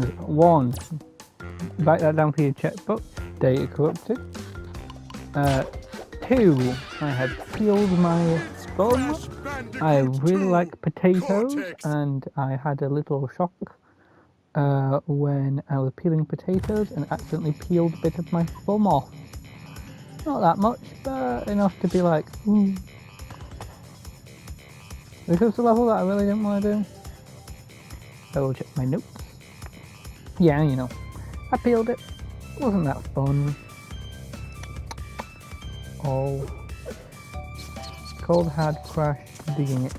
1, write that down for your checkbook. Data corrupted. 2, I had peeled my thumb. I really like potatoes, and I had a little shock when I was peeling potatoes and accidentally peeled a bit of my thumb off. Not that much, but enough to be like, ooh. This was the level that I really didn't want to do. I will check my notes. Yeah, you know, I peeled it. Wasn't that fun? Oh. Cold hard crash digging it.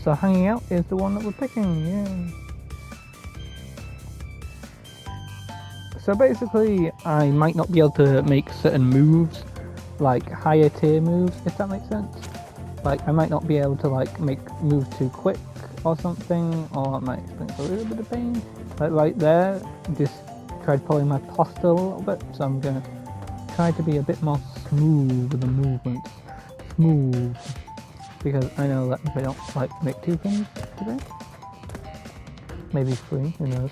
So hanging out is the one that we're picking, yeah. So basically, I might not be able to make certain moves, like higher tier moves, if that makes sense. Like, I might not be able to like make moves too quick or something, or it might experience a little bit of pain. Like right there, just tried pulling my posture a little bit, so I'm gonna try to be a bit more smooth with the movements. Smooth. Because I know that if I don't like make 2 things today, maybe 3, who knows.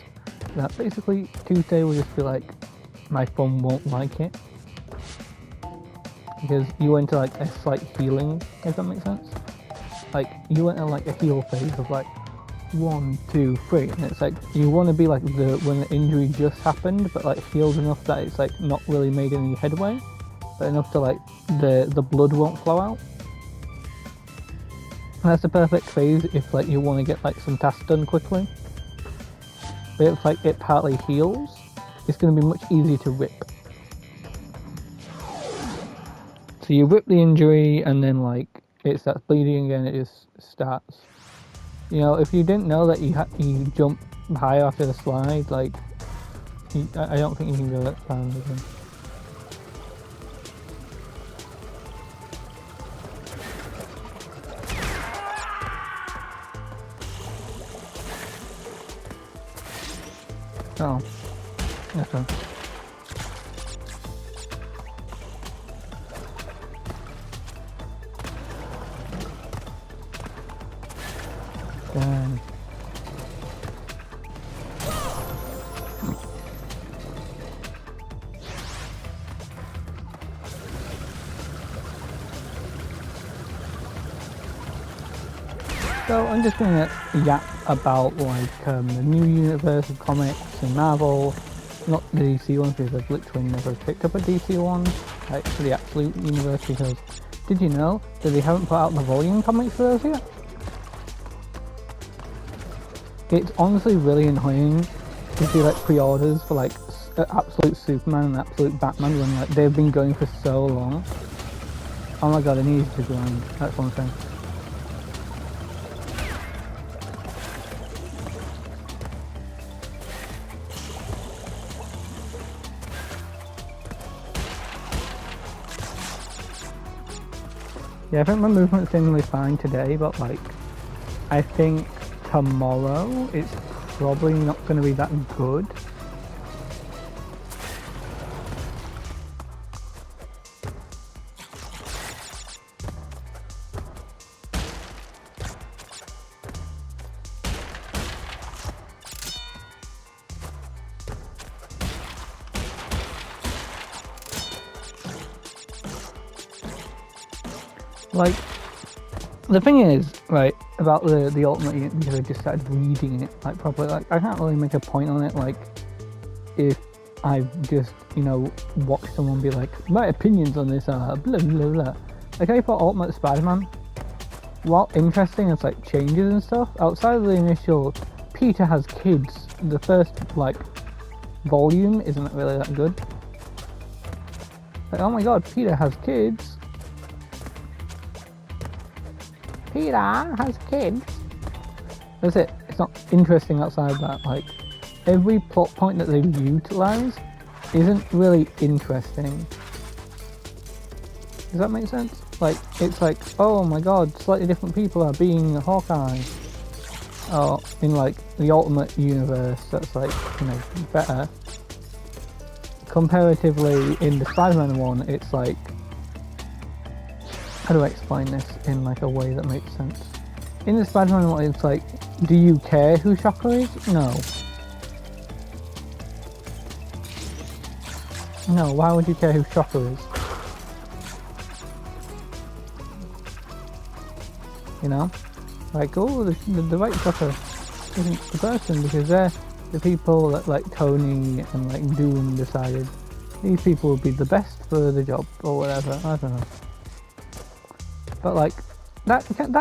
That basically Tuesday will just be like, my thumb won't like it. Because you went to like a slight healing, if that makes sense. Like, you went in like a heal phase of like 1, 2, 3, and it's like, you want to be like when the injury just happened, but like healed enough that it's like not really made any headway, but enough to like, the blood won't flow out. And that's the perfect phase if like you want to get like some tasks done quickly. But if like it partly heals, it's going to be much easier to rip. So you rip the injury and then like it starts bleeding again, it just starts. You know, if you didn't know that you jump high after the slide, like, I don't think you can go that far again. Oh, okay. Damn. So I'm just gonna yap about like the new universe of comics and Marvel, not the DC ones because I've literally never picked up a DC one, like the absolute universe, because did you know that they haven't put out the volume comics for those yet? It's honestly really annoying to see like pre-orders for like absolute Superman and absolute Batman when like they've been going for so long. Oh my god, I need to grind, that's one thing. Yeah, I think my movement's generally fine today, but like, I think tomorrow it's probably not going to be that good. Like, the thing is, right, about the Ultimate Unit, because I just started reading it, like, properly, like, I can't really make a point on it, like, if I've just, you know, watched someone be like, my opinions on this are blah blah blah. Like, I thought Ultimate Spider-Man, while interesting as, like, changes and stuff, outside of the initial, Peter has kids, the first, like, volume isn't really that good. Like, oh my god, Peter has kids. Peter has kids. That's it. It's not interesting outside that. Like, every plot point that they utilize isn't really interesting. Does that make sense? Like, it's like, oh my god, slightly different people are being Hawkeye. Or in like the Ultimate Universe, that's like, you know, better. Comparatively, in the Spider-Man one, it's like, how do I explain this in like a way that makes sense? In the Spider-Man one, it's like, Do you care who Shocker is? No. No, why would you care who Shocker is? You know? Like, oh, the right Shocker isn't the person, because they're the people that, like, Tony and, like, Doom decided these people would be the best for the job, or whatever, I don't know. But, like, that's good,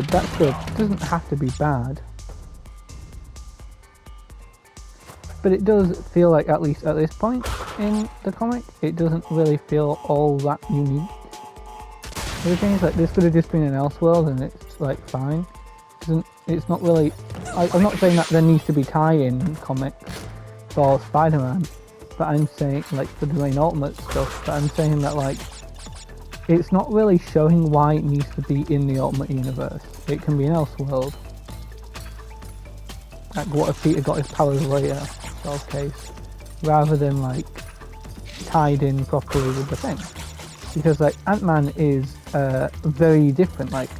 that's good. It doesn't have to be bad. But it does feel like, at least at this point in the comic, it doesn't really feel all that unique. The thing is, like, this could have just been an Elseworld and it's, like, fine. It's not really... I'm not saying that there needs to be tie-in comics for Spider-Man, but I'm saying, like, for the main Ultimate stuff, but I'm saying that, like, it's not really showing why it needs to be in the Ultimate Universe. It can be an Elseworld. Like, what if Peter got his powers later, sort of case, rather than, like, tied in properly with the thing. Because, like, Ant-Man is very different, like,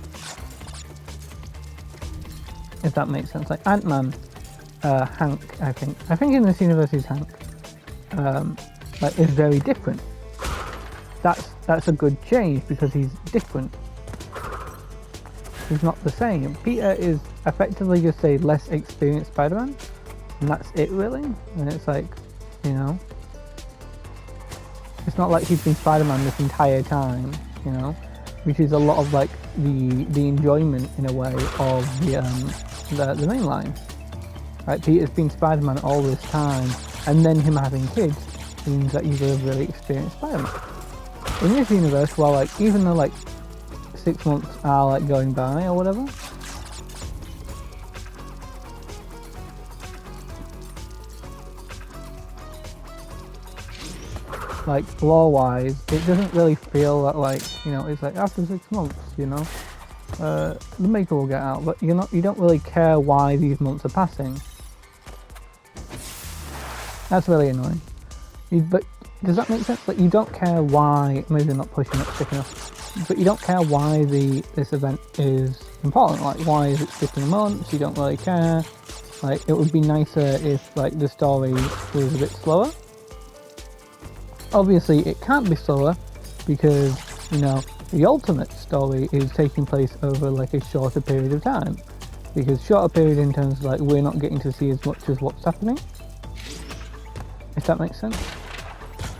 if that makes sense. Like, Ant-Man, Hank, I think in this universe he's Hank, like, is very different. That's a good change, because he's different. He's not the same. Peter is effectively just a less experienced Spider-Man, and that's it, really. And it's like, you know, it's not like he's been Spider-Man this entire time, you know, which is a lot of, like, the enjoyment, in a way, of the main line. Right, Peter's been Spider-Man all this time, and then him having kids means that he's a really experienced Spider-Man. In this universe, well, like, even though, like, 6 months are, like, going by or whatever, like, lore-wise, it doesn't really feel that, like, you know, it's like after 6 months, you know, the Maker will get out, but you don't really care why these months are passing. That's really annoying. But does that make sense? Like, you don't care why, maybe I'm not pushing it thick enough, but you don't care why this event is important. Like, why is it skipping months? You don't really care. Like, it would be nicer if, like, the story was a bit slower. Obviously, it can't be slower because, you know, the Ultimate story is taking place over, like, a shorter period of time. Because shorter period in terms of, like, we're not getting to see as much as what's happening. If that makes sense.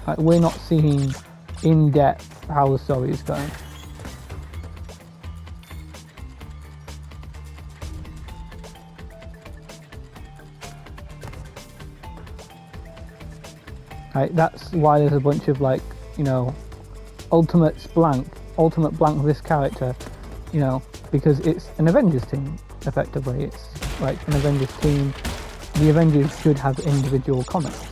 Like, we're not seeing in depth how the story is going. Right, that's why there's a bunch of, like, you know, ultimate blank this character, you know, because it's an Avengers team, effectively. It's like an Avengers team. The Avengers should have individual comics.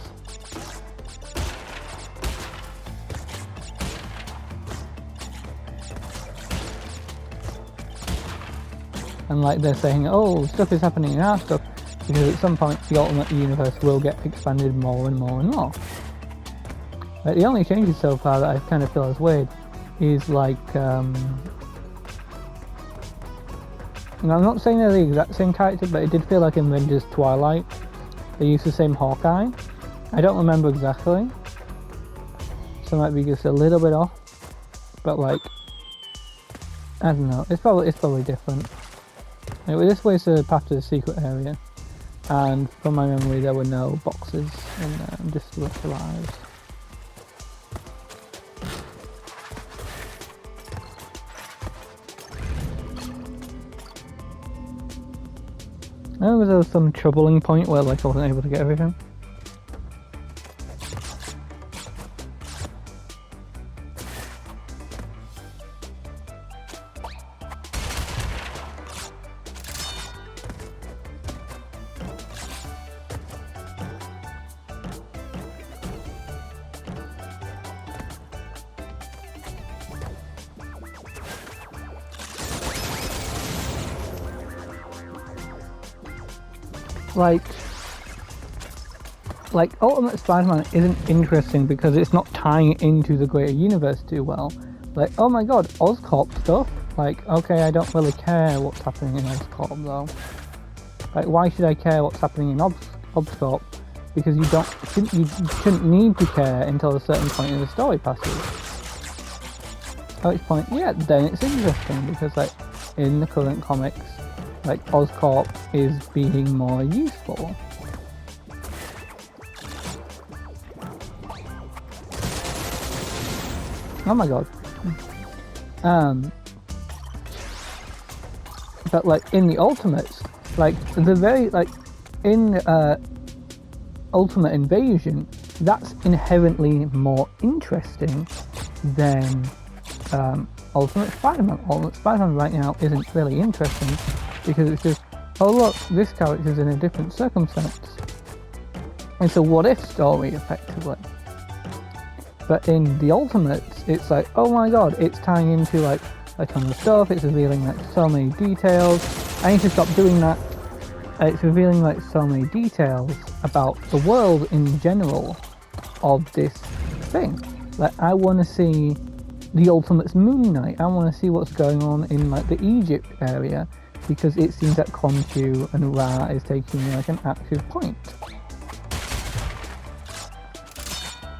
And, like, they're saying, oh, stuff is happening in our stuff, because at some point the Ultimate Universe will get expanded more and more and more. Like, the only changes so far that I kind of feel as weird is, like, and I'm not saying they're the exact same character, but it did feel like in Avengers Twilight they used the same Hawkeye. I don't remember exactly, so it might be just a little bit off, but, like, I don't know, it's probably different. Anyway, this was a path to the secret area, and from my memory there were no boxes in there, just little lives. I remember there was some troubling point where, like, I wasn't able to get everything. Like Ultimate Spider-Man isn't interesting because it's not tying into the greater universe too well. Like, oh my god, Oscorp stuff? Like, okay, I don't really care what's happening in Oscorp though. Like, why should I care what's happening in Obscorp? Because you shouldn't need to care until a certain point in the story passes. At which point, yeah, then it's interesting, because like in the current comics, like Oscorp is being more useful. Oh my god. But like in the Ultimates, like the very like in Ultimate Invasion, that's inherently more interesting than Ultimate Spider-Man. Ultimate Spider-Man right now isn't really interesting because it's just, oh look, this character's in a different circumstance. It's a what-if story, effectively. But in the Ultimates, it's like, oh my god, it's tying into like a ton of stuff, it's revealing like so many details. I need to stop doing that. It's revealing like so many details about the world in general of this thing. Like, I want to see the Ultimates Moon Knight. I want to see what's going on in like the Egypt area, because it seems that Khonshu and Ra is taking like an active point.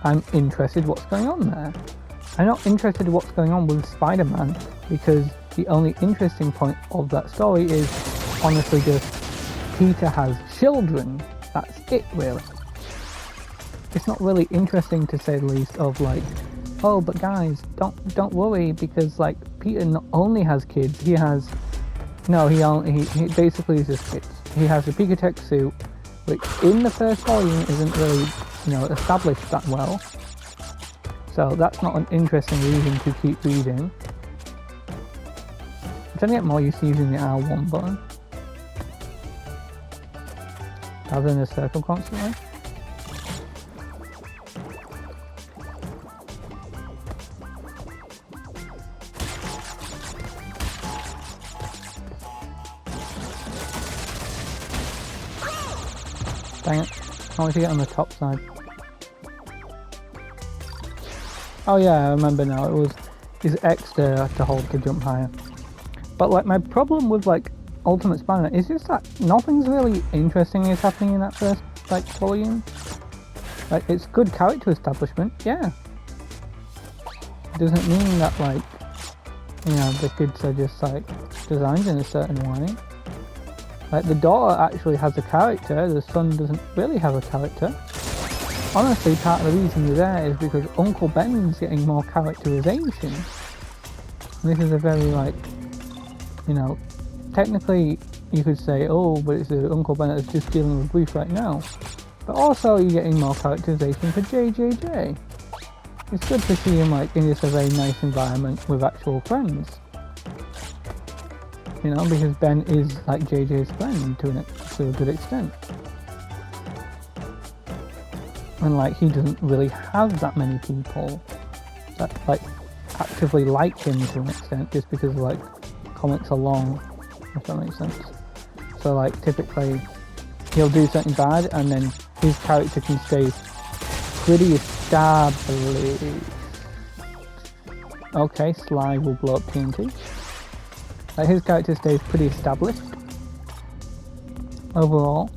I'm interested what's going on there. I'm not interested in what's going on with Spider-Man, because the only interesting point of that story is honestly just Peter has children. That's it, really. It's not really interesting, to say the least, of like, oh, but guys, don't worry, because like Peter not only has kids, he basically is just kids. He has a Pikachu suit, which in the first volume isn't really, established that well. So that's not an interesting reason to keep reading. I'm trying to get more used to using the R1 button rather than the circle constantly. Dang it, I want to get on the top side. Oh yeah, I remember now, it's X to hold to jump higher. But like, my problem with like Ultimate Spider-Man is just that nothing's really interesting is happening in that first like volume. Like, it's good character establishment, yeah. It doesn't mean that like, the kids are just like designed in a certain way. Like, the daughter actually has a character, the son doesn't really have a character. Honestly, part of the reason you're there is because Uncle Ben's getting more characterization. And this is a very like, technically you could say, oh, but it's Uncle Ben that's just dealing with grief right now. But also you're getting more characterization for JJJ. It's good to see him like in just a very nice environment with actual friends. Because Ben is like JJ's friend to a good extent. And like, he doesn't really have that many people that like actively like him to an extent, just because like comics are long, if that makes sense. So like, typically he'll do something bad and then his character can stay pretty established. Okay, Sly will blow up TNT. Like, his character stays pretty established overall.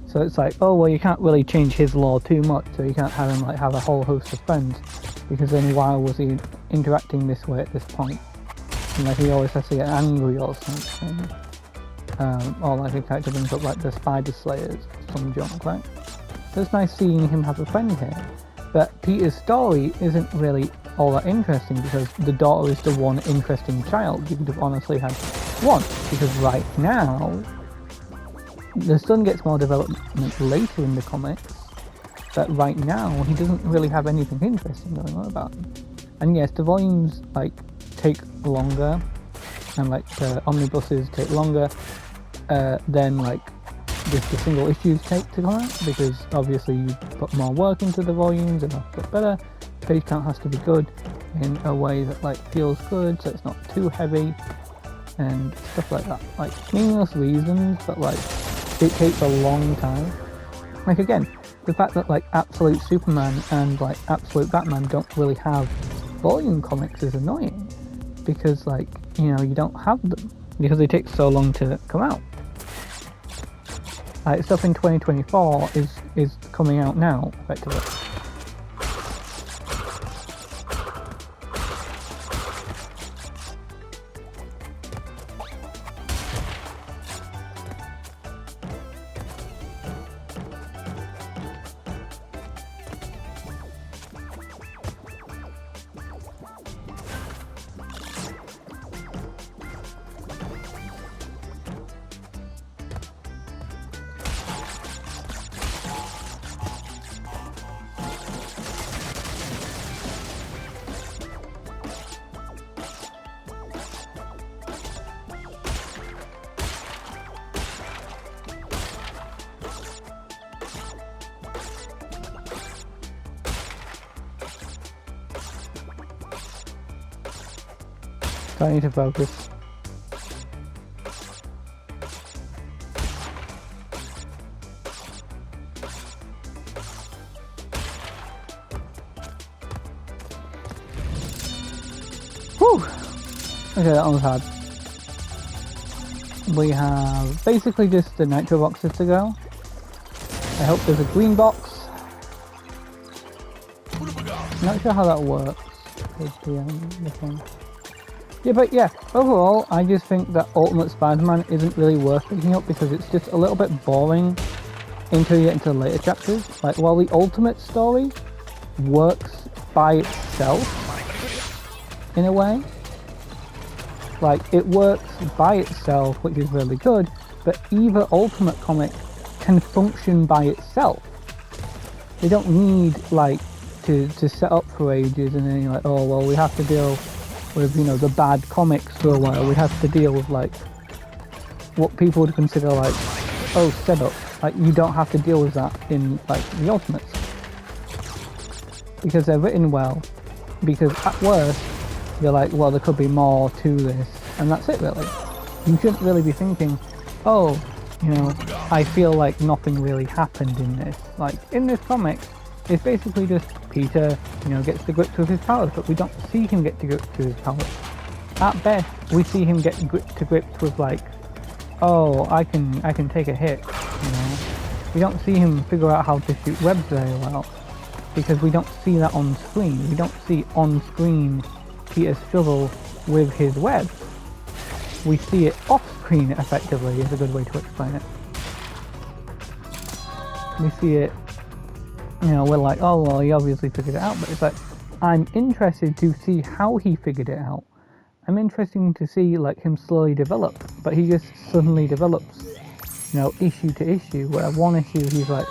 So it's like, oh well, you can't really change his lore too much, so you can't have him like have a whole host of friends, because then why was he interacting this way at this point? And like, he always has to get angry or something. Or like, a character brings up like the Spider Slayers, some junk, right? So it's nice seeing him have a friend here. But Peter's story isn't really all that interesting, because the daughter is the one interesting child. You could have honestly had one, because right now the son gets more development later in the comics, but right now he doesn't really have anything interesting going on about him. And yes, the volumes like take longer, and like the omnibuses take longer than like just the single issues take to come out, because obviously you put more work into the volumes and have to get better. Page count has to be good in a way that like feels good, so it's not too heavy and stuff like that. Like, meaningless reasons, but like it takes a long time. Like, again, the fact that like Absolute Superman and like Absolute Batman don't really have volume comics is annoying, because like, you don't have them because they take so long to come out. Like stuff in 2024 is coming out now, effectively. I need to focus. Whew! Okay, that one's hard. We have basically just the nitro boxes to go. I hope there's a green box. Not sure how that works with the thing. Yeah, but yeah, overall, I just think that Ultimate Spider-Man isn't really worth picking up because it's just a little bit boring until you get into the later chapters. Like, while the Ultimate story works by itself, in a way, like, it works by itself, which is really good, but either Ultimate comic can function by itself. They don't need, like, to set up for ages and then you're like, oh, well, we have to deal with, you know, the bad comics for a while. We have to deal with, like, what people would consider, like, oh, setup. Like, you don't have to deal with that in, like, the Ultimates. Because they're written well. Because at worst, you're like, well, there could be more to this. And that's it, really. You shouldn't really be thinking, oh, you know, I feel like nothing really happened in this. Like, in this comic, it's basically just Peter, you know, gets to grips with his powers, but we don't see him get to grips with his powers. At best, we see him get to grips with, like, oh, I can take a hit, you know. We don't see him figure out how to shoot webs very well, because we don't see that on screen. We don't see on screen Peter struggle with his webs. We see it off screen, effectively, is a good way to explain it. We see it, you know, we're like, oh, well, he obviously figured it out, but it's like, I'm interested to see how he figured it out. I'm interested to see, like, him slowly develop, but he just suddenly develops, you know, issue to issue, where one issue he's, like,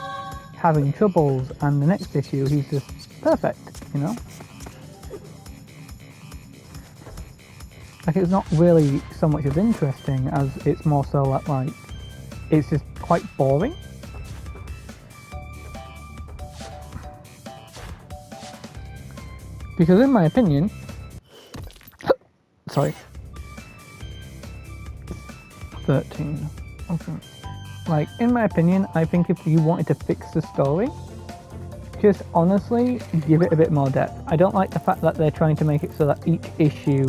having troubles, and the next issue he's just perfect, you know? Like, it's not really so much as interesting as it's more so like it's just quite boring. Because in my opinion, sorry, 13, okay. Like, in my opinion, I think if you wanted to fix the story, just honestly give it a bit more depth. I don't like the fact that they're trying to make it so that each issue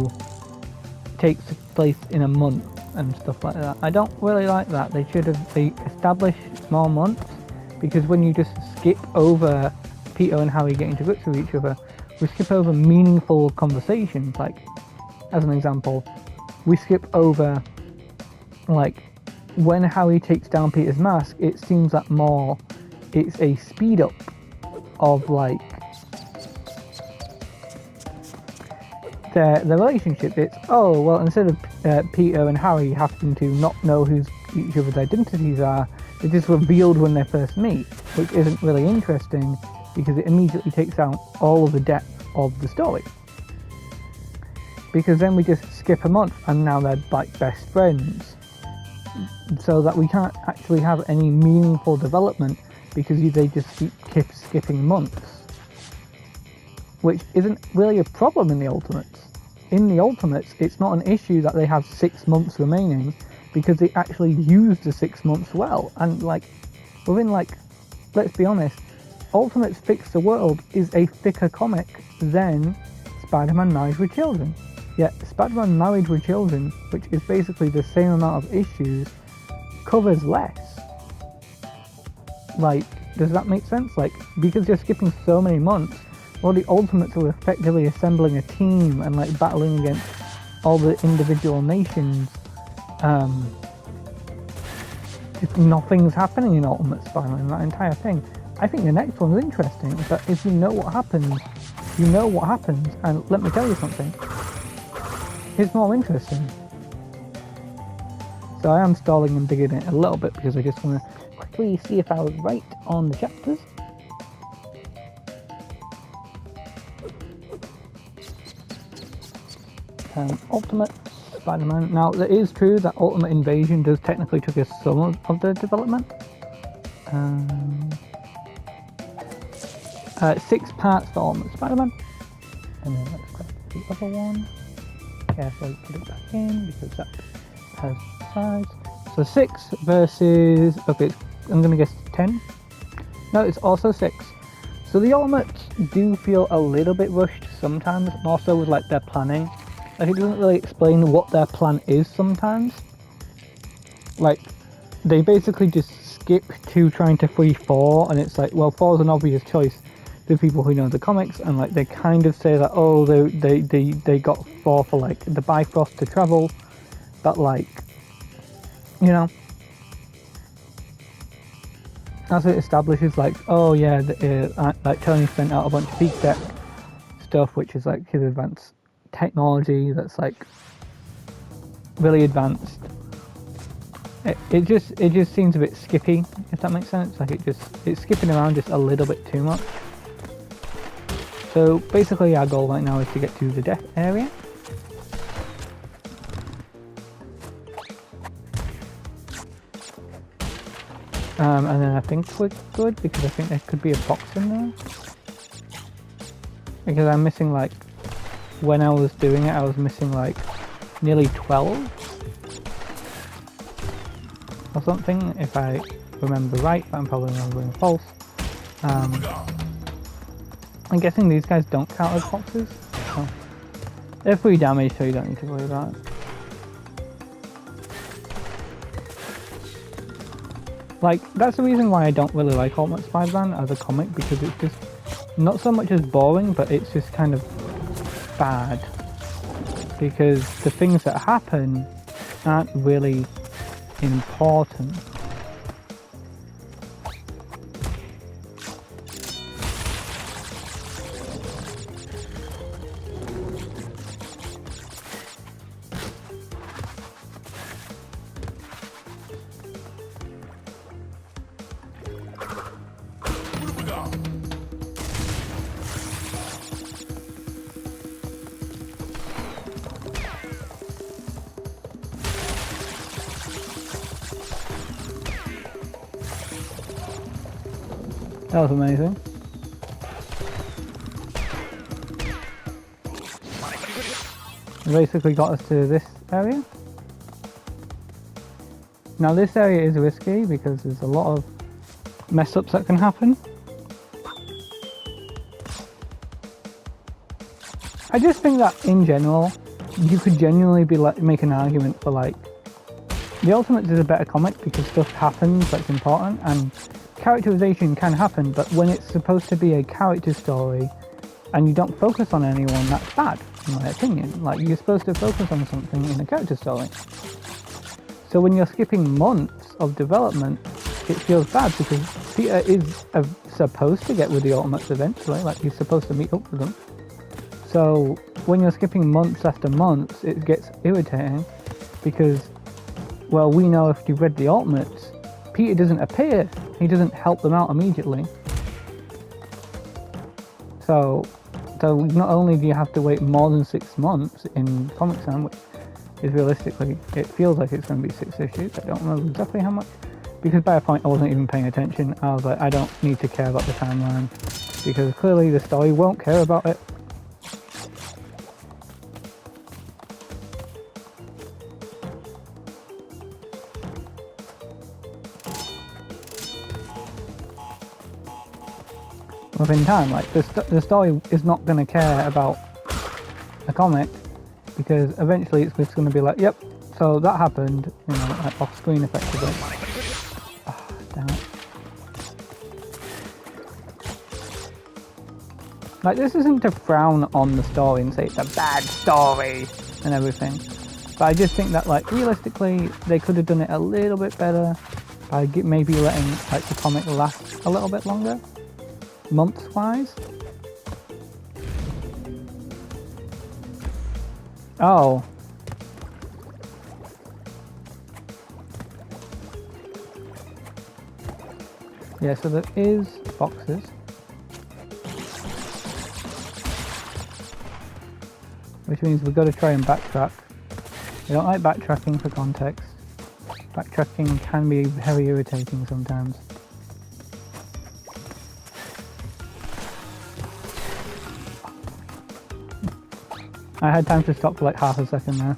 takes place in a month and stuff like that. I don't really like that. They should have established more months, because when you just skip over Peter and Harry getting to grips with each other, we skip over meaningful conversations. Like, as an example, we skip over, like, when Harry takes down Peter's mask, it seems like more, it's a speed up of, like, their relationship. It's, oh, well, instead of Peter and Harry having to not know who each other's identities are, it is revealed when they first meet, which isn't really interesting, because it immediately takes out all of the depth of the story. Because then we just skip a month and now they're like best friends, so that we can't actually have any meaningful development, because they just keep skipping months, which isn't really a problem in the Ultimates. In the Ultimates, it's not an issue that they have 6 months remaining, because they actually use the 6 months well. And, like, within, like, let's be honest, Ultimates Fix the World is a thicker comic than Spider-Man Married with Children. Yet Spider-Man Married with Children, which is basically the same amount of issues, covers less. Like, does that make sense? Like, because you're skipping so many months, all the Ultimates are effectively assembling a team and like battling against all the individual nations. Just nothing's happening in Ultimate Spider-Man, that entire thing. I think the next one's interesting, but if you know what happens, you know what happens, and let me tell you something, it's more interesting. So I am stalling and digging it a little bit because I just want to quickly see if I was right on the chapters. Ultimate Spider-Man. Now, it is true that Ultimate Invasion does technically took us some of the development. 6 parts for Ultimate Spider-Man. And then let's grab the other one. Carefully put it back in because that has size. So 6 versus... Okay, I'm going to guess 10. No, it's also 6. So the Ultimates do feel a little bit rushed sometimes, and also with like their planning. Like, it doesn't really explain what their plan is sometimes. Like, they basically just skip to trying to free 4, and it's like, well, 4 is an obvious choice to people who know the comics, and like, they kind of say that, oh, they got 4 for like the Bifrost to travel, but like, you know, as it establishes, like, oh yeah, like Tony spent out a bunch of peak deck stuff, which is like his advanced technology that's like really advanced. It just seems a bit skippy, if that makes sense. Like it's skipping around just a little bit too much. So basically our goal right now is to get to the death area. And then I think we're good because I think there could be a box in there. Because I'm missing like, when I was doing it, I was missing like nearly 12 or something, if I remember right, but I'm probably remembering false. I'm guessing these guys don't count as boxes. Oh. They're free damage, so you don't need to worry about it. Like, that's the reason why I don't really like Ultimate Spider-Man as a comic, because it's just not so much as boring, but it's just kind of bad, because the things that happen aren't really important. That was amazing. It basically got us to this area. Now this area is risky because there's a lot of mess ups that can happen. I just think that in general, you could genuinely be like make an argument for like the Ultimates is a better comic because stuff happens that's important, and characterization can happen, but when it's supposed to be a character story and you don't focus on anyone, that's bad, in my opinion. Like, you're supposed to focus on something in a character story. So when you're skipping months of development, it feels bad because Peter is supposed to get with the Ultimates eventually, like he's supposed to meet up with them. So when you're skipping months after months, it gets irritating because, well, we know if you've read the Ultimates, Peter doesn't appear. He doesn't help them out immediately. So not only do you have to wait more than 6 months in Comic Sans, which is realistically, it feels like it's going to be 6 issues. I don't remember exactly how much, because by a point I wasn't even paying attention. I was like, I don't need to care about the timeline, because clearly the story won't care about it. Within time, like the story is not going to care about a comic, because eventually it's just going to be like, yep, so that happened, you know, like off screen effectively. Oh, damn it. Like, this isn't to frown on the story and say it's a bad story and everything. But I just think that, like, realistically, they could have done it a little bit better by maybe letting, like, the comic last a little bit longer, months-wise. Oh. Yeah, so there is boxes. Which means we've got to try and backtrack. I don't like backtracking for context. Backtracking can be very irritating sometimes. I had time to stop for like half a second there.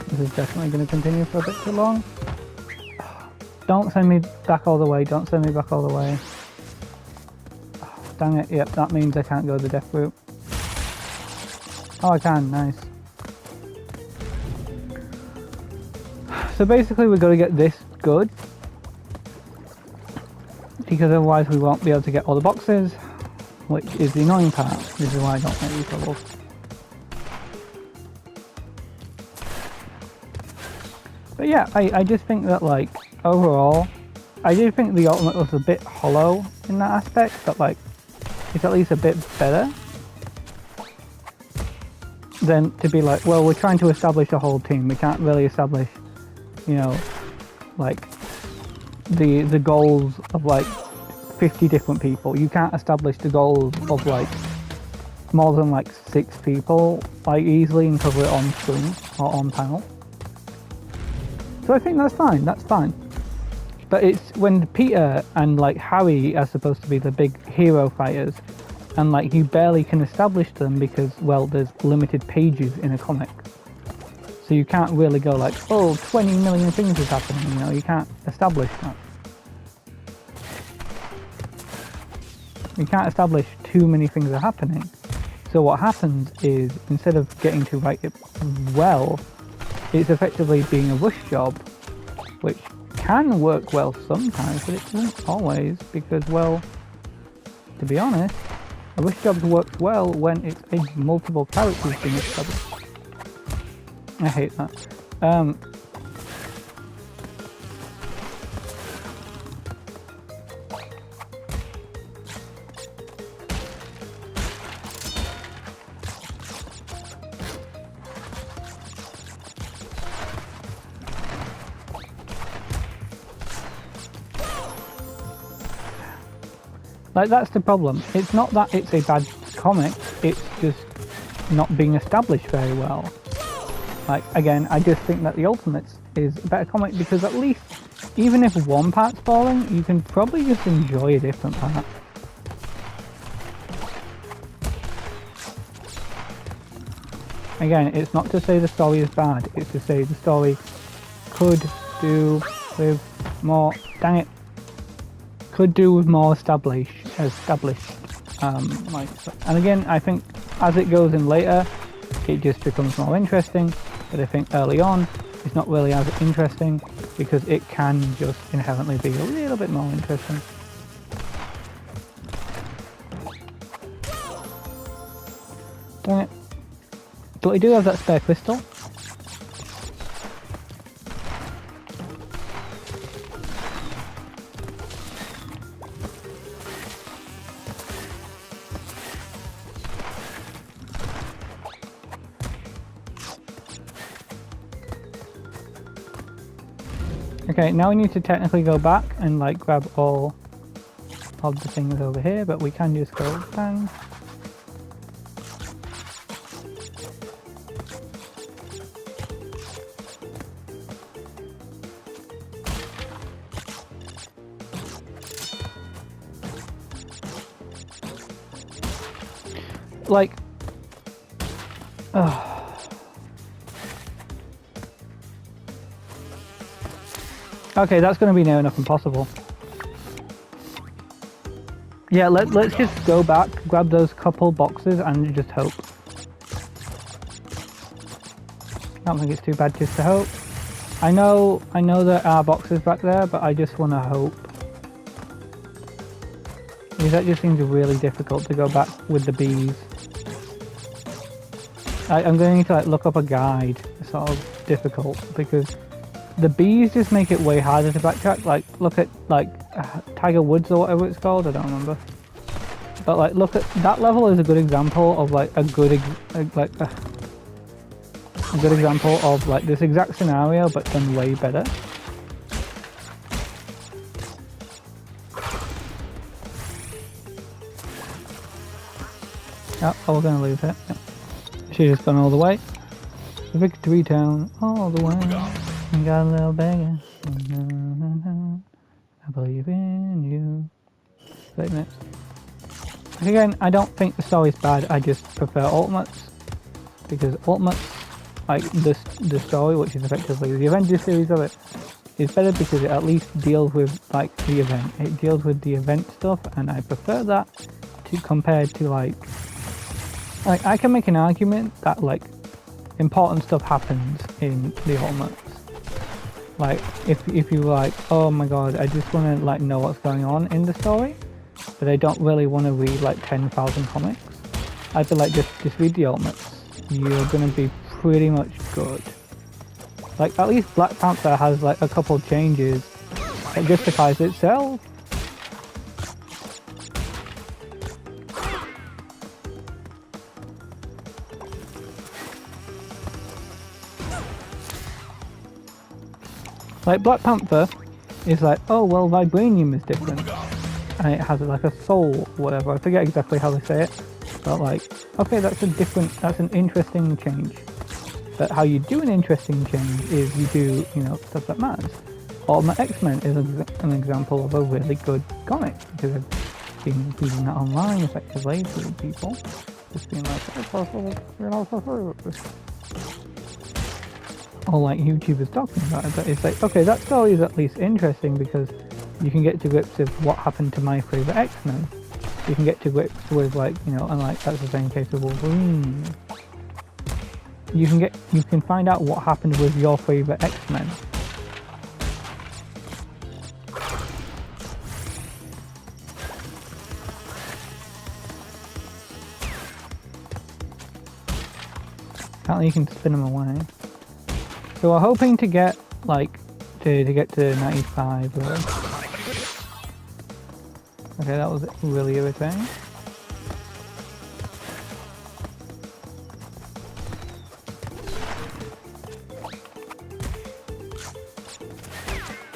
This is definitely going to continue for a bit too long. Don't send me back all the way, don't send me back all the way. Dang it, yep, that means I can't go the death route. Oh, I can, nice. So basically we've got to get this good, because otherwise we won't be able to get all the boxes, which is the annoying part. This is why I don't like these levels. But yeah, I just think that, like, overall, I do think the ultimate was a bit hollow in that aspect, but like, it's at least a bit better than to be like, well, we're trying to establish a whole team, we can't really establish, you know, like, the goals of like 50 different people. You can't establish the goals of like more than like 6 people like easily and cover it on screen or on panel. So I think that's fine. But it's when Peter and like Harry are supposed to be the big hero fighters, and like you barely can establish them because, well, there's limited pages in a comic. So you can't really go like, oh, 20 million things is happening, you know, you can't establish that. You can't establish too many things are happening. So what happens is, instead of getting to write it well, it's effectively being a rush job, which can work well sometimes, but it doesn't always, because, well, to be honest, a rush job works well when it's a multiple characters being established. I hate that. Like, that's the problem. It's not that it's a bad comic, it's just not being established very well. Like, again, I just think that the Ultimates is a better comic because at least, even if one part's boring, you can probably just enjoy a different part. Again, it's not to say the story is bad, it's to say the story could do with more, dang it, could do with more established, like, and again, I think as it goes in later, it just becomes more interesting, but I think early on, it's not really as interesting, because it can just inherently be a little bit more interesting. Dang it. But I do have that spare crystal. Okay, now we need to technically go back and like grab all of the things over here, but we can just go bang. Like, okay, that's going to be near enough impossible. Yeah, let's just go back, grab those couple boxes, and just hope. don't think it's too bad just to hope. I know there are boxes back there, but I just want to hope. Because that just seems really difficult to go back with the bees. I'm going to need to like look up a guide. It's sort of difficult because the bees just make it way harder to backtrack. Like look at like Tiger Woods or whatever it's called. I don't remember. But like look at that level is a good example of like a good example of like this exact scenario but done way better. Oh, we're gonna lose it. Yeah. She's just gone all the way. Victory Town, all the way. I got a little beggar. I believe in you. 30 minutes. Again, I don't think the story's bad. I just prefer Ultimates because Ultimates, like the story, which is effectively the Avengers series of it, is better because it at least deals with like the event. It deals with the event stuff, and I prefer that to compared to like I can make an argument that like important stuff happens in the Ultimates. Like if you're like, oh my god, I just want to like know what's going on in the story, but I don't really want to read like 10,000 comics, I'd be like, just read the Ultimates. You're gonna be pretty much good. Like at least Black Panther has like a couple changes that justifies itself. Like Black Panther is like, oh well, vibranium is different, and it has like a soul, whatever. I forget exactly how they say it, but like, okay, that's an interesting change. But how you do an interesting change is you do, stuff that matters. Ultimate X-Men is an example of a really good comic because I've been reading that online effectively to people, just being like, or like YouTubers talking about it, but it's like, okay, that story is at least interesting because you can get to grips with what happened to my favourite X-Men. You can get to grips with like, and like that's the same case with Wolverine. You can find out what happened with your favourite X-Men. Apparently you can spin them away. So we're hoping to get like to get to 95 really. Okay, that was really irritating.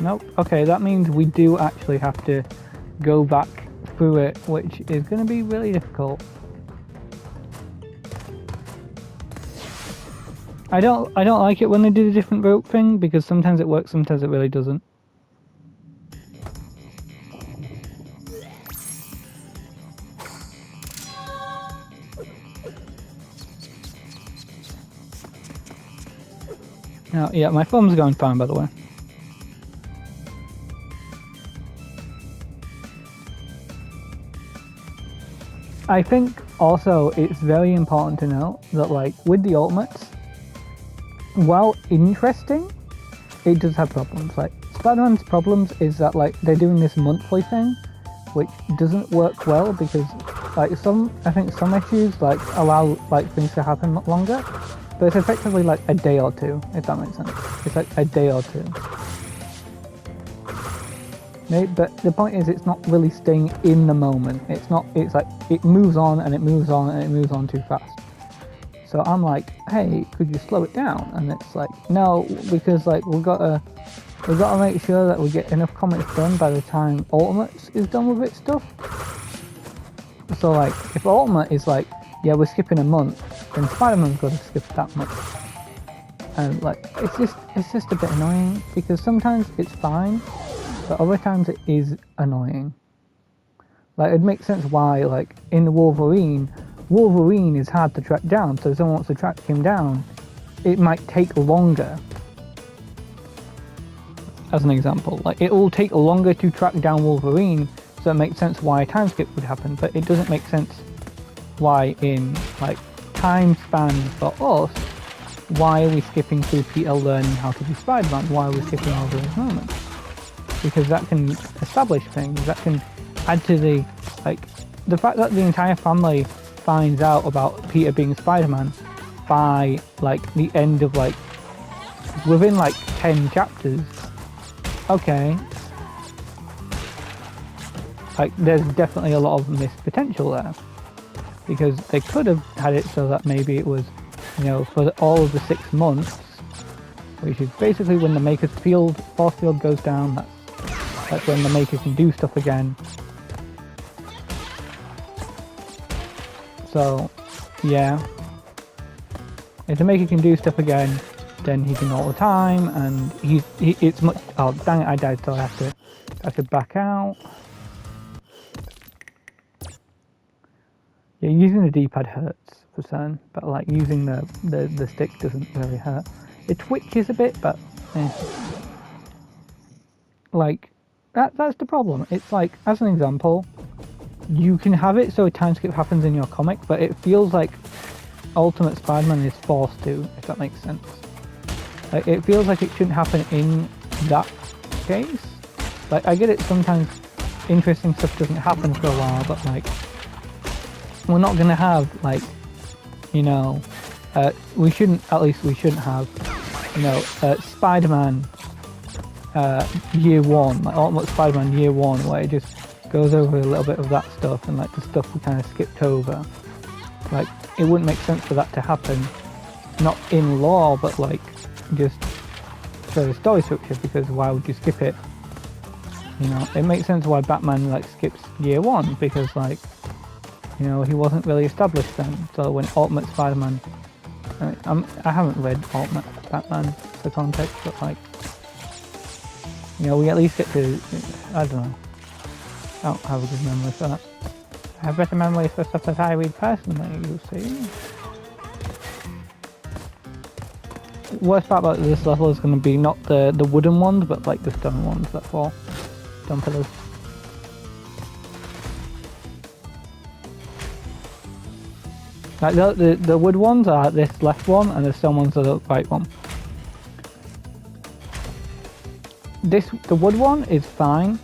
Nope. Okay, that means we do actually have to go back through it, which is going to be really difficult. I don't like it when they do the different rope thing because sometimes it works, sometimes it really doesn't. Now, yeah, my thumb's going fine, by the way. I think also it's very important to note that like with the Ultimates, while interesting, it does have problems. Like Spider-Man's problems is that like they're doing this monthly thing, which doesn't work well because like I think some issues like allow like things to happen longer, but it's effectively like a day or two, if that makes sense. It's like a day or two. But the point is, it's not really staying in the moment. It's like it moves on and it moves on and it moves on too fast. So I'm like, hey, could you slow it down? And it's like, no, because like we've got to make sure that we get enough comics done by the time Ultimates is done with its stuff. So like, if Ultimate is like, yeah, we're skipping a month, then Spider-Man's got to skip that month. And like, it's just a bit annoying because sometimes it's fine, but other times it is annoying. Like, it makes sense why, like, in the Wolverine is hard to track down, so if someone wants to track him down, it might take longer. As an example, like, it will take longer to track down Wolverine, so it makes sense why a time skip would happen, but it doesn't make sense why in, like, time span for us, why are we skipping through Peter learning how to be Spider-Man? Why are we skipping over those moments? Because that can establish things, that can add to the, like, the fact that the entire family finds out about Peter being Spider-Man by, like, the end of, like, within, like, 10 chapters. Okay. Like, there's definitely a lot of missed potential there. Because they could have had it so that maybe it was, you know, for all of the 6 months, which is basically when the Maker's force field goes down, that's when the Maker can do stuff again. So, yeah. If the Maker can do stuff again, then he can all the time, and it's much... Oh, dang it, I died, so I have to back out. Yeah, using the D-pad hurts for certain, but like using the stick doesn't really hurt. It twitches a bit, but like that's the problem. It's like, as an example, you can have it so a time skip happens in your comic, but it feels like Ultimate Spider-Man is forced to, if that makes sense. Like, it feels like it shouldn't happen in that case. Like, I get it, sometimes interesting stuff doesn't happen for a while, but like, we're not gonna have, like, you know, we shouldn't have, you know, Spider-Man year 1, like Ultimate Spider-Man year 1, where it just goes over a little bit of that stuff and like the stuff we kind of skipped over. Like, it wouldn't make sense for that to happen, not in lore, but like just for the story structure, because why would you skip it? You know, it makes sense why Batman like skips year 1, because like, you know, he wasn't really established then. So when Ultimate Spider-Man, I haven't read Ultimate Batman for context, but like, you know, we at least get to, I don't know, I don't have a good memory for that. I have better memories for stuff that I read personally, you see. Worst part about this level is going to be not the wooden ones, but like the stone ones that fall. Stone pillars. Like the wood ones are this left one, and the stone ones are the right one. The wood one is fine.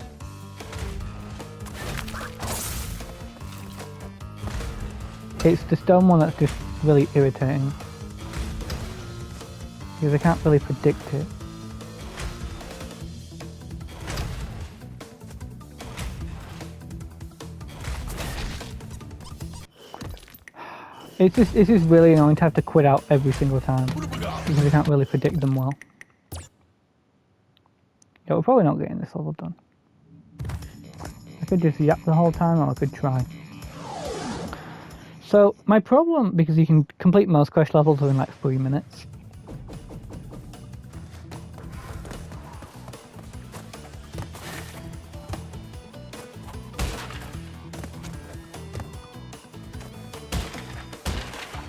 It's the stone one that's just really irritating, because I can't really predict it. It's just really annoying to have to quit out every single time, because I can't really predict them well. Yeah, we're probably not getting this level done. I could just yap the whole time, or I could try. So, my problem, because you can complete most Crash levels within like 3 minutes.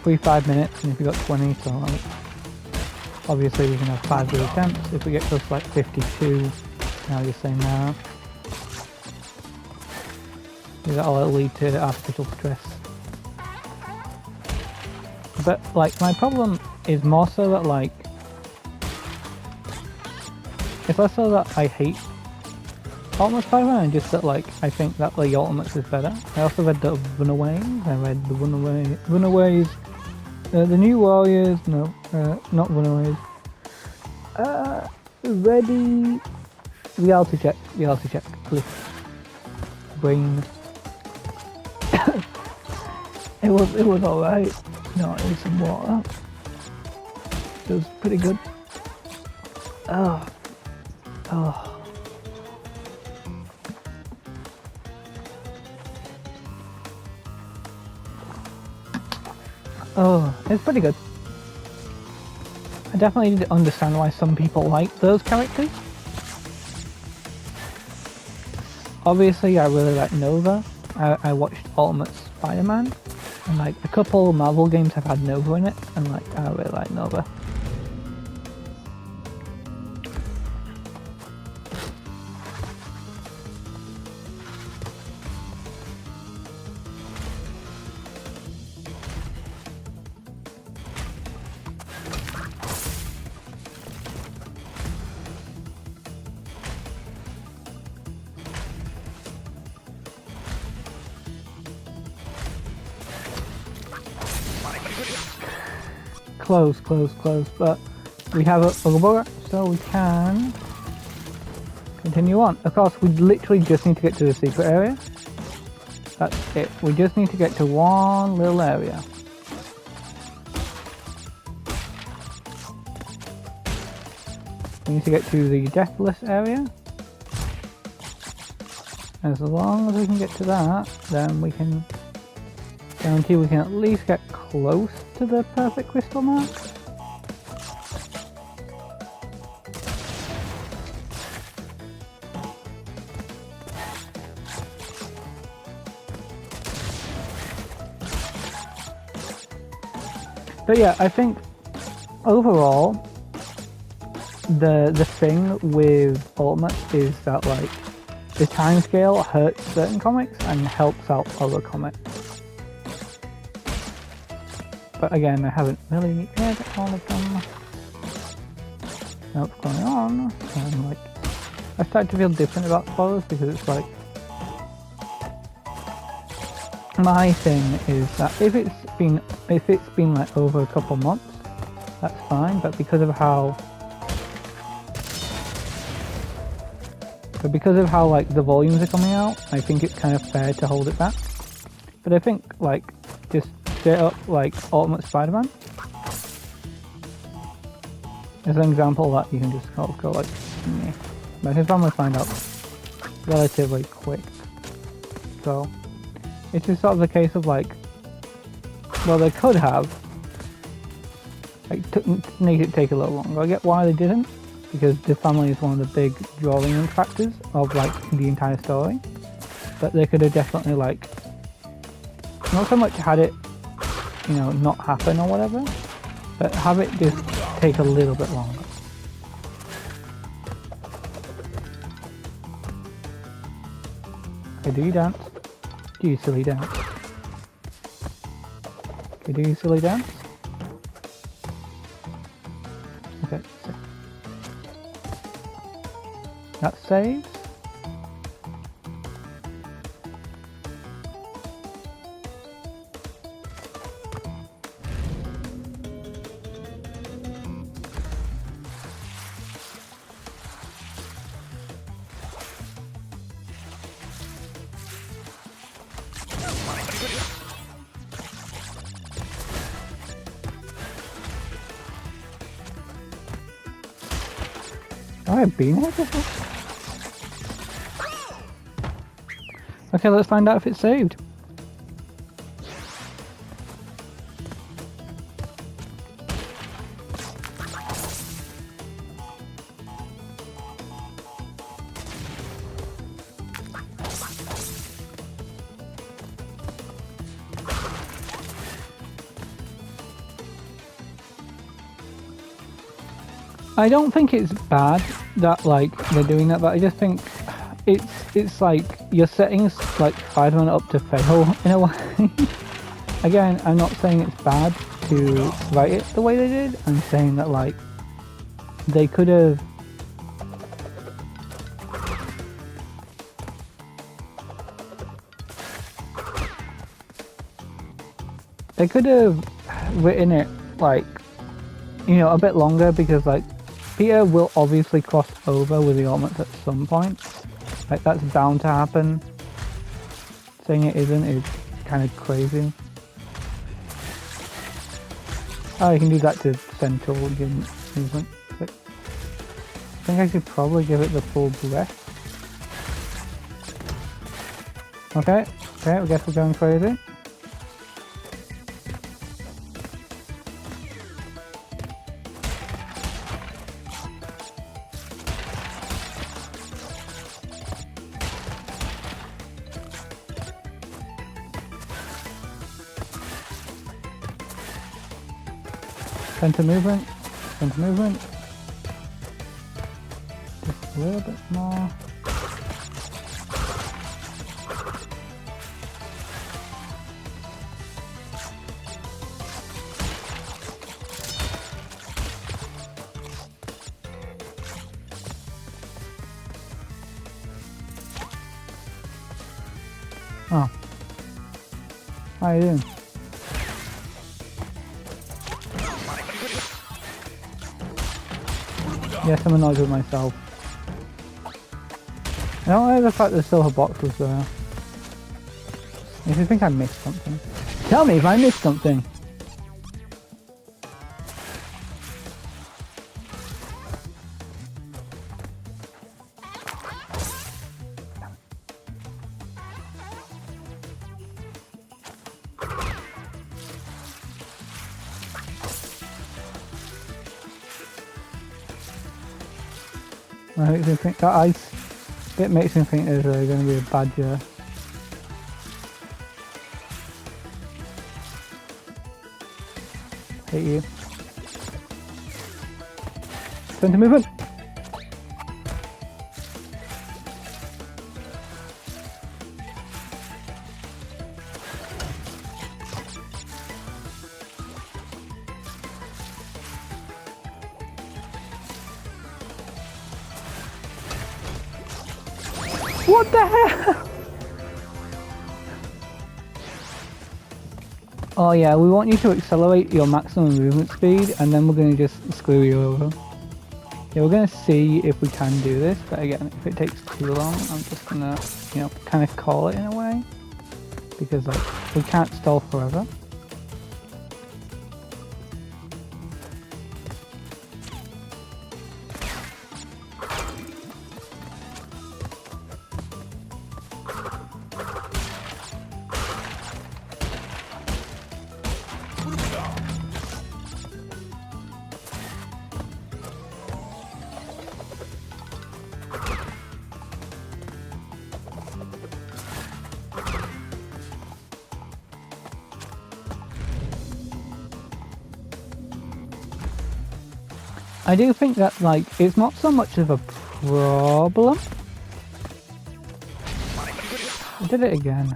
Every 5 minutes, and if you got 20, so like, obviously we can have 5 good attempts. If we get close to like 52, now you're saying now, that'll lead to artificial stress. But like, my problem is more so that like, it's less so that I hate Ultimate Spider-Man, and just that like, I think that the Ultimates is better. I also read the Runaways, Runaways, the New Warriors, no, not Runaways. Ready, reality check, please. Brain. It was alright. No, I need some water. It was pretty good. Oh. Oh, it's pretty good. I definitely need to understand why some people like those characters. Obviously, I really like Nova. I watched Ultimate Spider-Man, and like a couple Marvel games have had Nova in it, and like I really like Nova. Close, but we have a bugger, so we can continue on. Of course, we literally just need to get to the secret area. That's it. We just need to get to one little area. We need to get to the deathless area. As long as we can get to that, then we can guarantee we can at least get close to the perfect crystal mark. But yeah, I think overall the thing with Ultimate is that like the timescale hurts certain comics and helps out other comics. But again, I haven't really read all of them. What's going on? And like, I start to feel different about spoilers because it's like my thing is that if it's been like over a couple months, that's fine. But because of how like the volumes are coming out, I think it's kind of fair to hold it back. But I think like just straight up like Ultimate Spider-Man as an example that you can just kind of go like, meh. But his family find out relatively quick. So it's just sort of the case of like, well, they could have like made it take a little longer. I get why they didn't, because the family is one of the big drawing factors of like the entire story. But they could have definitely like not so much had it, you know, not happen or whatever, but have it just take a little bit longer. Okay, do you dance? Do you silly dance? Okay, do you silly dance? Okay, so that saves. Have I been here before? Okay, let's find out if it's saved. I don't think it's bad that like they're doing that, but I just think it's like you're setting like Spider-Man up to fail in a way. Again, I'm not saying it's bad to write it the way they did. I'm saying that like they could have written it like, you know, a bit longer, because like Peter will obviously cross over with the Ultimates at some point. Like that's bound to happen. Saying it isn't is kind of crazy. Oh, you can do that to central movement. I think I should probably give it the full breath. Okay, I guess we're going crazy. Center movement. Just a little bit more. Oh. How are you doing? Yes, I'm annoyed with myself. I don't like the fact the silver box was there. If you think I missed something, tell me if I missed something. I think that ice bit makes me think there's going to be a badger. Hit you. Turn to movement. What the hell? Oh yeah, we want you to accelerate your maximum movement speed and then we're going to just screw you over. Yeah, we're going to see if we can do this, but again, if it takes too long, I'm just going to, you know, kind of call it in a way. Because like, we can't stall forever. I do think that, like, it's not so much of a problem. I did it again.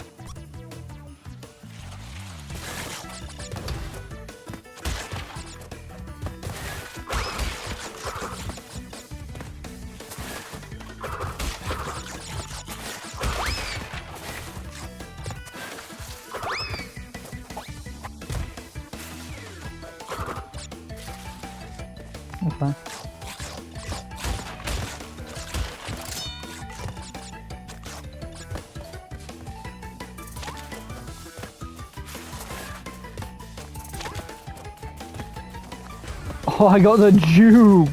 Okay. Oh, I got the jukes!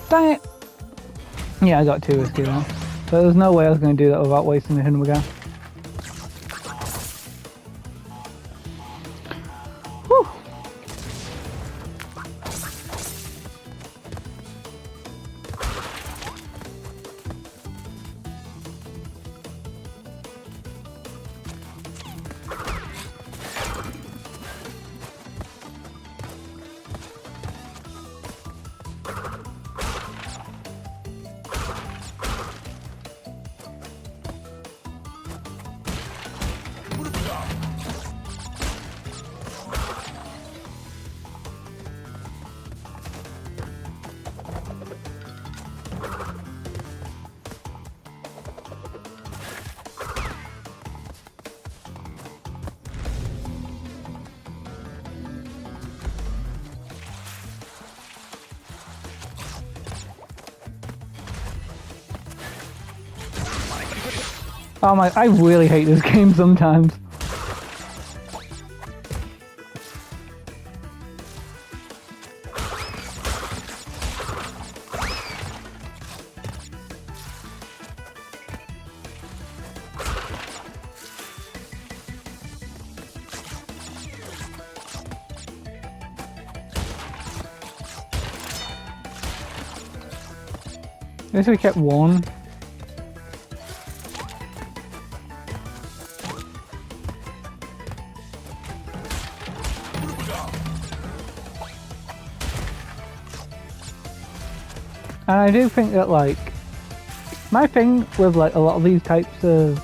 Dang it! Yeah, I got 2 whiskey now. So there's no way I was going to do that without wasting the hidden again. Whew! Oh my, I really hate this game sometimes. At least we kept one. And I do think that, like, my thing with, like, a lot of these types of...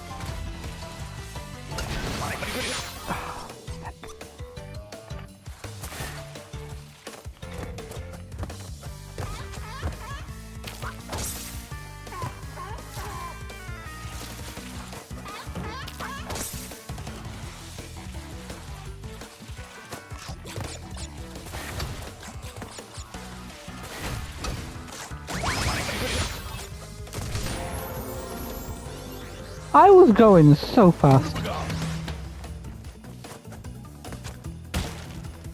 I was going so fast.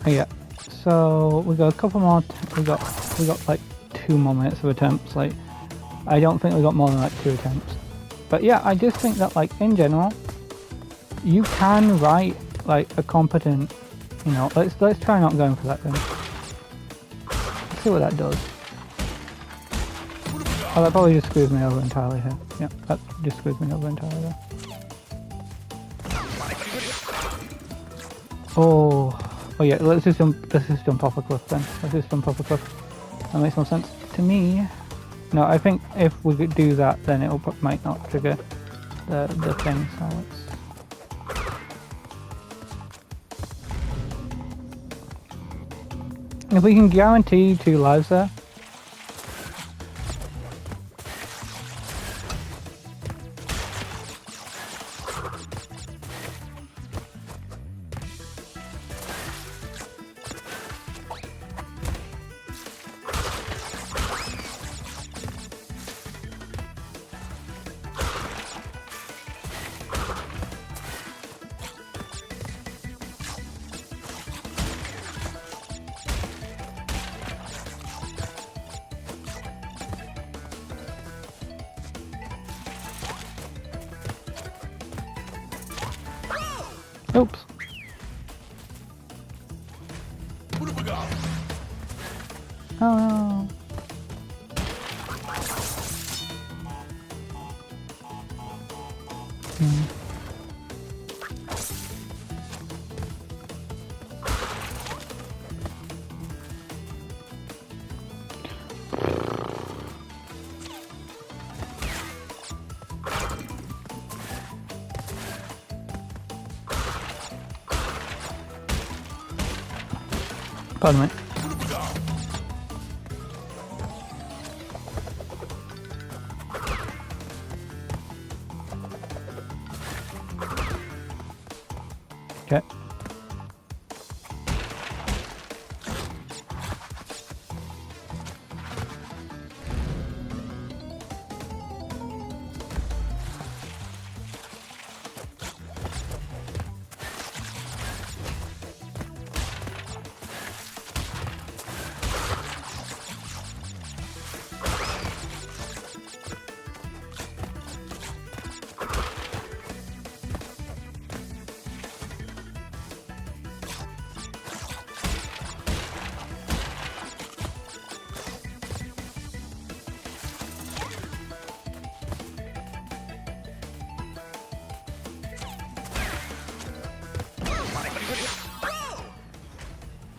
Oh, yeah. So we got a couple more. We got like 2 more minutes of attempts. Like, I don't think we got more than like 2 attempts. But yeah, I just think that, like, in general, you can write like a competent. You know, let's try not going for that then. Let's see what that does. Oh, that probably just screws me over entirely here. Yeah, that just screws me over entirely there. Oh yeah, let's just jump off a cliff then. Let's just jump off a cliff. That makes more sense to me. No, I think if we could do that, then it might not trigger the thing, so let's... If we can guarantee 2 lives there. Oops. Oh no. Pardon me. Okay.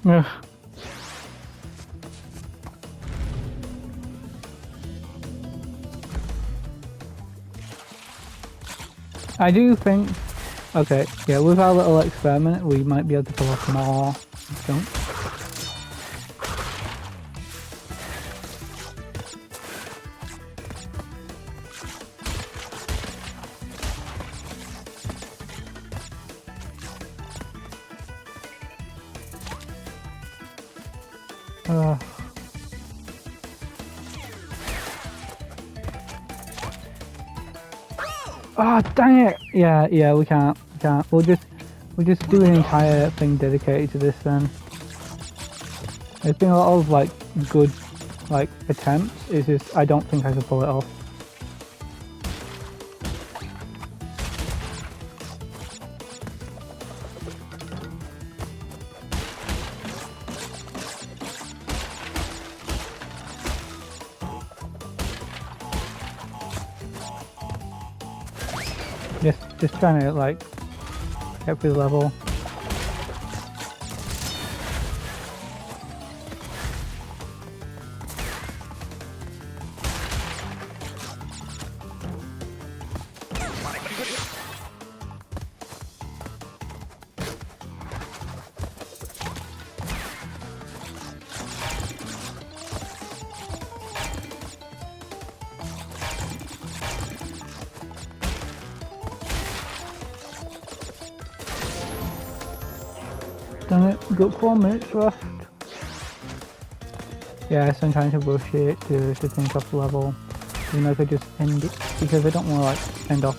Ugh. I do think, okay, yeah, with our little experiment, we might be able to pull off more jump. Oh, dang it! Yeah, we can't. We'll just do an entire thing dedicated to this then. There's been a lot of like good like attempts. It's just I don't think I can pull it off. Just trying to like get through the level. Dang it, we've got 4 minutes left. Yeah, so I'm trying to rush it to finish off the level. Even though I could just end it, because I don't want to like end off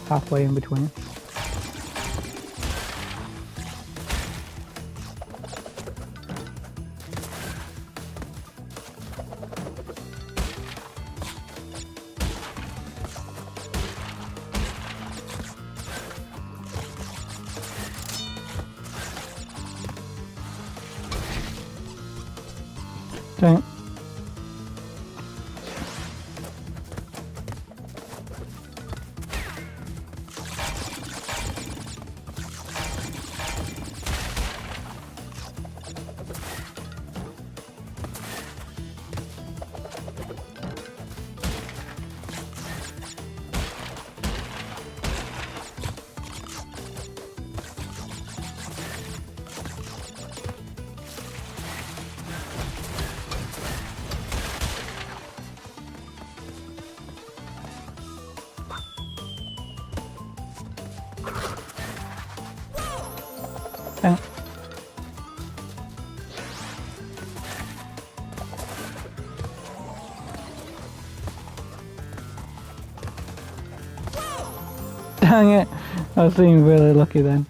halfway in between. Dang it. Dang it. Dang it! I was being really lucky then.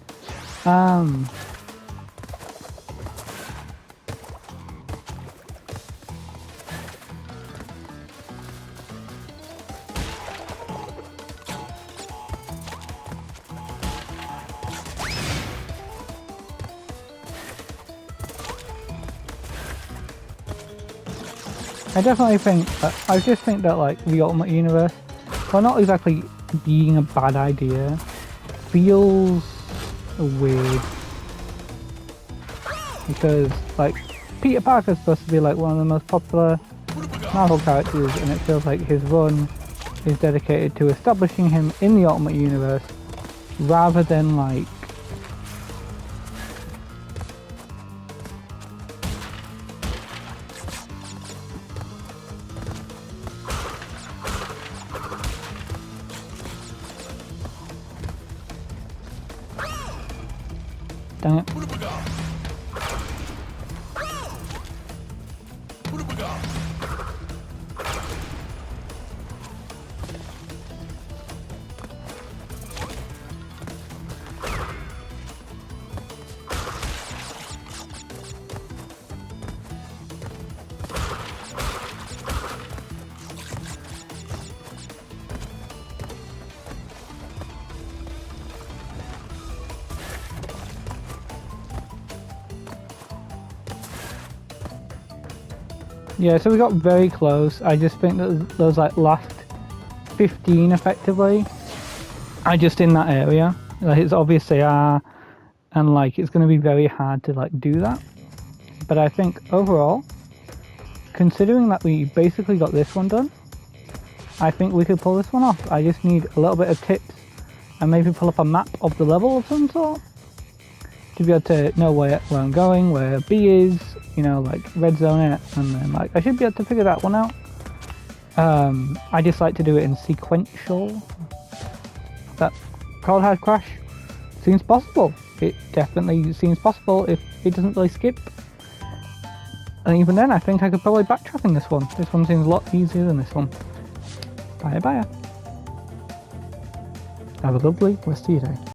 I definitely think that, I just think that like the Ultimate Universe, while not exactly being a bad idea, feels weird. Because like Peter Parker's supposed to be like one of the most popular Marvel characters, and it feels like his run is dedicated to establishing him in the Ultimate Universe rather than like dang it. Yeah, so we got very close. I just think that those like last 15 effectively are just in that area. Like it's obvious they are, and like it's going to be very hard to like do that. But I think overall, considering that we basically got this one done, I think we could pull this one off. I just need a little bit of tips and maybe pull up a map of the level of some sort to be able to know where I'm going, where B is, you know, like red zone it, and then like I should be able to figure that one out. I just like to do it in sequential. That Cold Hard Crash seems possible. It definitely seems possible if it doesn't really skip. And even then, I think I could probably backtrack in this one. This one seems a lot easier than this one. Bye bye. Have a lovely rest of your day.